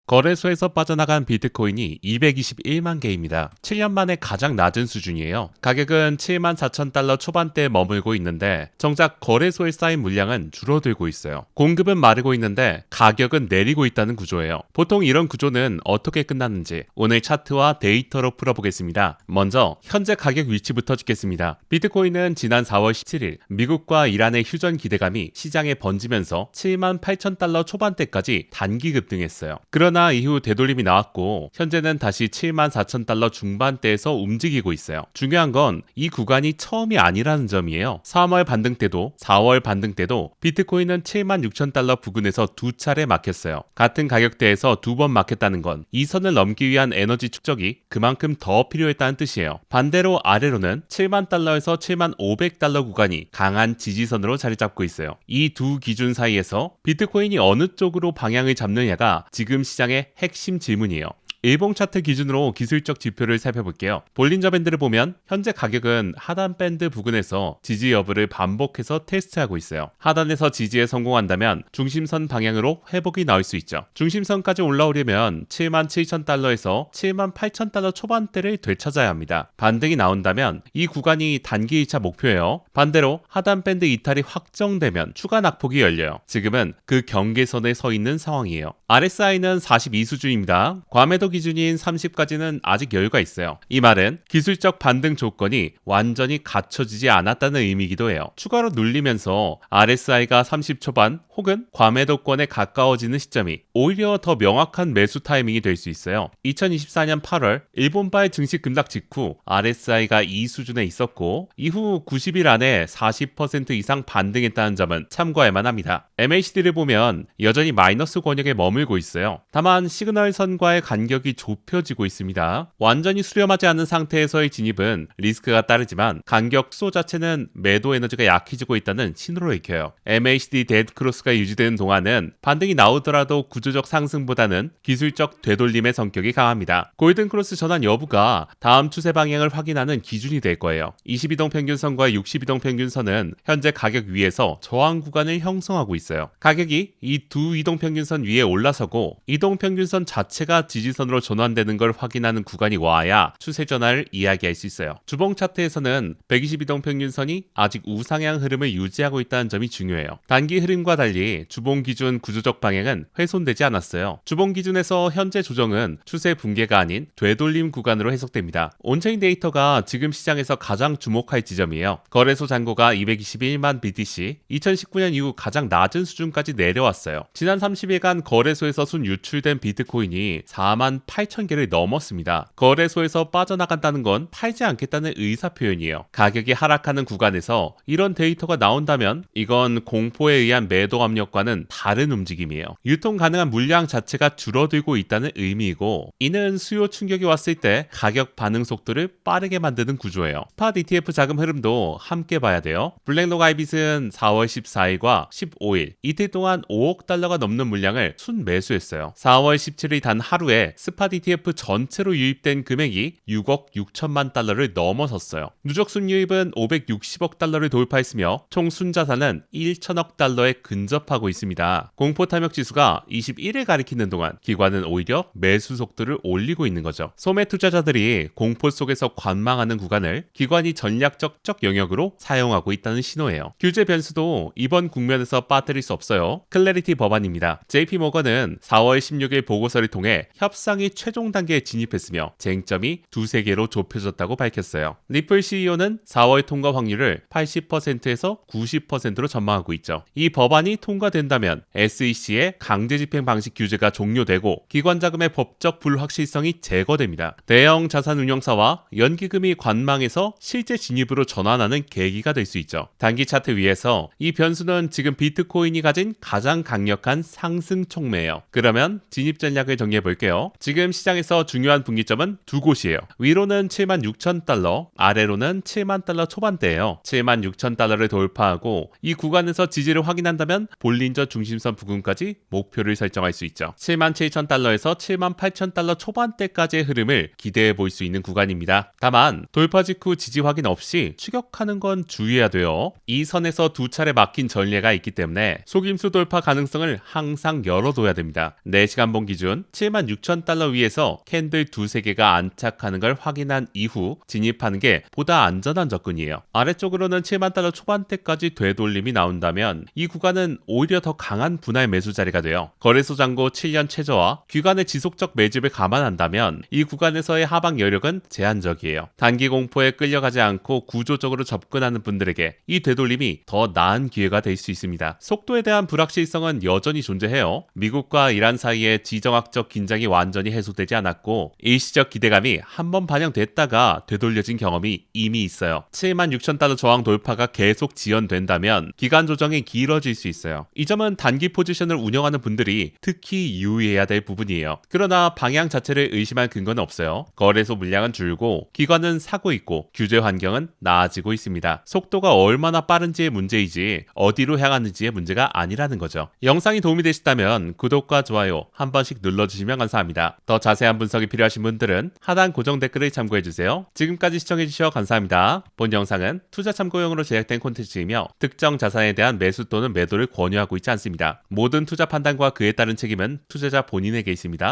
거래소에서 빠져나간 비트코인이 221만 개입니다. 7년 만에 가장 낮은 수준이에요. 가격은 7만 4천 달러 초반대에 머물고 있는데 정작 거래소에 쌓인 물량은 줄어들고 있어요. 공급은 마르고 있는데 가격은 내리고 있다는 구조예요. 보통 이런 구조는 어떻게 끝났는지 오늘 차트와 데이터로 풀어보겠습니다. 먼저 현재 가격 위치부터 찍겠습니다. 비트코인은 지난 4월 17일 미국과 이란의 휴전 기대감이 시장에 번지면서 7만 8천 달러 초반대까지 단기 급등했어요. 그러나 이후 되돌림이 나왔고 현재는 다시 7만 4천 달러 중반대에서 움직이고 있어요. 중요한 건 이 구간이 처음이 아니라는 점이에요. 3월 반등 때도 4월 반등 때도 비트코인은 7만 6천 달러 부근에서 두 차례 막혔어요. 같은 가격대에서 두 번 막혔다는 건 이 선을 넘기 위한 에너지 축적이 그만큼 더 필요했다는 뜻이에요. 반대로 아래로는 7만 달러에서 7만 500달러 구간이 강한 지지선으로 자리 잡고 있어요. 이 두 기준 사이에서 비트코인이 어느 쪽으로 방향을 잡느냐가 지금 시장의 핵심 질문이에요. 일봉 차트 기준으로 기술적 지표를 살펴볼게요. 볼린저 밴드를 보면 현재 가격은 하단 밴드 부근에서 지지 여부를 반복해서 테스트하고 있어요. 하단에서 지지에 성공한다면 중심선 방향으로 회복이 나올 수 있죠. 중심선까지 올라오려면 7만 7천 달러에서 7만 8천 달러 초반대를 되찾아야 합니다. 반등이 나온다면 이 구간이 단기 1차 목표예요. 반대로 하단 밴드 이탈이 확정되면 추가 낙폭이 열려요. 지금은 그 경계선에 서 있는 상황이에요. RSI는 42 수준입니다. 과매도 기준인 30까지는 아직 여유가 있어요. 이 말은 기술적 반등 조건이 완전히 갖춰지지 않았다는 의미이기도 해요. 추가로 눌리면서 RSI가 30 초반 혹은 과매도권에 가까워지는 시점이 오히려 더 명확한 매수 타이밍이 될 수 있어요. 2024년 8월 일본발 증시 급락 직후 RSI가 이 수준에 있었고 이후 90일 안에 40% 이상 반등했다는 점은 참고할 만합니다. MACD를 보면 여전히 마이너스 권역에 머물고 있어요. 다만 시그널선과의 간격이 좁혀지고 있습니다. 완전히 수렴하지 않은 상태에서의 진입은 리스크가 따르지만 간격 축소 자체는 매도 에너지가 약해지고 있다는 신호로 읽혀요. MACD 데드크로스가 유지되는 동안은 반등이 나오더라도 구조적 상승보다는 기술적 되돌림의 성격이 강합니다. 골든크로스 전환 여부가 다음 추세 방향을 확인하는 기준이 될 거예요. 22동 평균선과 62동 평균선은 현재 가격 위에서 저항 구간을 형성하고 있어요. 가격이 이 두 이동 평균선 위에 올라서고 이동 평균선 자체가 지지선으로 전환되는 걸 확인하는 구간이 와야 추세 전환을 이야기할 수 있어요. 주봉 차트에서는 122동 평균선이 아직 우상향 흐름을 유지하고 있다는 점이 중요해요. 단기 흐름과 달리 주봉 기준 구조적 방향은 훼손되지 않았어요. 주봉 기준에서 현재 조정은 추세 붕괴가 아닌 되돌림 구간으로 해석됩니다. 온체인 데이터가 지금 시장에서 가장 주목할 지점이에요. 거래소 잔고가 221만 BTC, 2019년 이후 가장 낮은 수준까지 내려왔어요. 지난 30일간 거래소에서 순 유출된 비트코인이 4만 8천 개를 넘었습니다. 거래소에서 빠져나간다는 건 팔지 않겠다는 의사표현이에요. 가격이 하락하는 구간에서 이런 데이터가 나온다면 이건 공포에 의한 매도 압력과는 다른 움직임이에요. 유통 가능한 물량 자체가 줄어들고 있다는 의미이고 이는 수요 충격이 왔을 때 가격 반응 속도를 빠르게 만드는 구조예요. 스팟 ETF 자금 흐름도 함께 봐야 돼요. 블랙록 아이빗은 4월 14일과 15일 이틀 동안 5억 달러가 넘는 물량을 순매수했어요. 4월 17일 단 하루에 스팟 ETF 전체로 유입된 금액이 6억 6천만 달러를 넘어섰어요. 누적 순유입은 560억 달러를 돌파했으며 총 순자산은 1천억 달러에 근접하고 있습니다. 공포 탐욕 지수가 21을 가리키는 동안 기관은 오히려 매수 속도를 올리고 있는 거죠. 소매 투자자들이 공포 속에서 관망하는 구간을 기관이 전략적 영역으로 사용하고 있다는 신호예요. 규제 변수도 이번 국면에서 빠뜨릴 수 없어요. 클래리티 법안입니다. JP모건은 4월 16일 보고서를 통해 협상이 최종 단계에 진입했으며 쟁점이 두세 개로 좁혀졌다고 밝혔어요. 리플 CEO는 4월 통과 확률을 80%에서 90%로 전망하고 있죠. 이 법안이 통과된다면 SEC의 강제 집행 방식 규제가 종료되고 기관 자금의 법적 불확실성이 제거됩니다. 대형 자산 운용사와 연기금이 관망에서 실제 진입으로 전환하는 계기가 될 수 있죠. 단기 차트 위에서 이 변수는 지금 비트코인이 가진 가장 강력한 상승 촉매예요. 그러면 진입 전략을 정리해 볼게요. 지금 시장에서 중요한 분기점은 두 곳이에요. 위로는 76,000달러, 아래로는 7만 달러 초반대예요. 76,000달러를 돌파하고 이 구간에서 지지를 확인한다면 볼린저 중심선 부근까지 목표를 설정할 수 있죠. 77,000달러에서 78,000달러 초반대까지의 흐름을 기대해 볼 수 있는 구간입니다. 다만 돌파 직후 지지 확인 없이 추격하는 건 주의해야 돼요. 이 선에서 두 차례 막힌 전례가 있기 때문에 속임수 돌파 가능성을 항상 열어둬야 됩니다. 4시간 본 기준 76,000달러 위에서 캔들 두세 개가 안착하는 걸 확인한 이후 진입하는 게 보다 안전한 접근이에요. 아래쪽으로는 7만 달러 초반대까지 되돌림이 나온다면 이 구간은 오히려 더 강한 분할 매수 자리가 돼요. 거래소 잔고 7년 최저와 기관의 지속적 매집을 감안한다면 이 구간에서의 하방 여력은 제한적이에요. 단기 공포에 끌려가지 않고 구조적으로 접근하는 분들에게 이 되돌림이 더 나은 기회가 될 수 있습니다. 속도에 대한 불확실성은 여전히 존재해요. 미국과 이란 사이의 지정학적 긴장이 완전히 해소되지 않았고 일시적 기대감이 한번 반영됐다가 되돌려진 경험이 이미 있어요. 76,000달러 저항 돌파가 계속 지연된다면 기간 조정이 길어질 수 있어요. 이 점은 단기 포지션을 운영하는 분들이 특히 유의해야 될 부분이에요. 그러나 방향 자체를 의심할 근거는 없어요. 거래소 물량은 줄고 기관은 사고 있고 규제 환경은 나아지고 있습니다. 속도가 얼마나 빠른지의 문제이지 어디로 향하는지의 문제가 아니라는 거죠. 영상이 도움이 되셨다면 구독과 좋아요 한 번씩 눌러주시면 감사합니다. 더 자세한 분석이 필요하신 분들은 하단 고정 댓글을 참고해주세요. 지금까지 시청해주셔서 감사합니다. 본 영상은 투자 참고용으로 제작된 콘텐츠이며 특정 자산에 대한 매수 또는 매도를 권유하고 있지 않습니다. 모든 투자 판단과 그에 따른 책임은 투자자 본인에게 있습니다.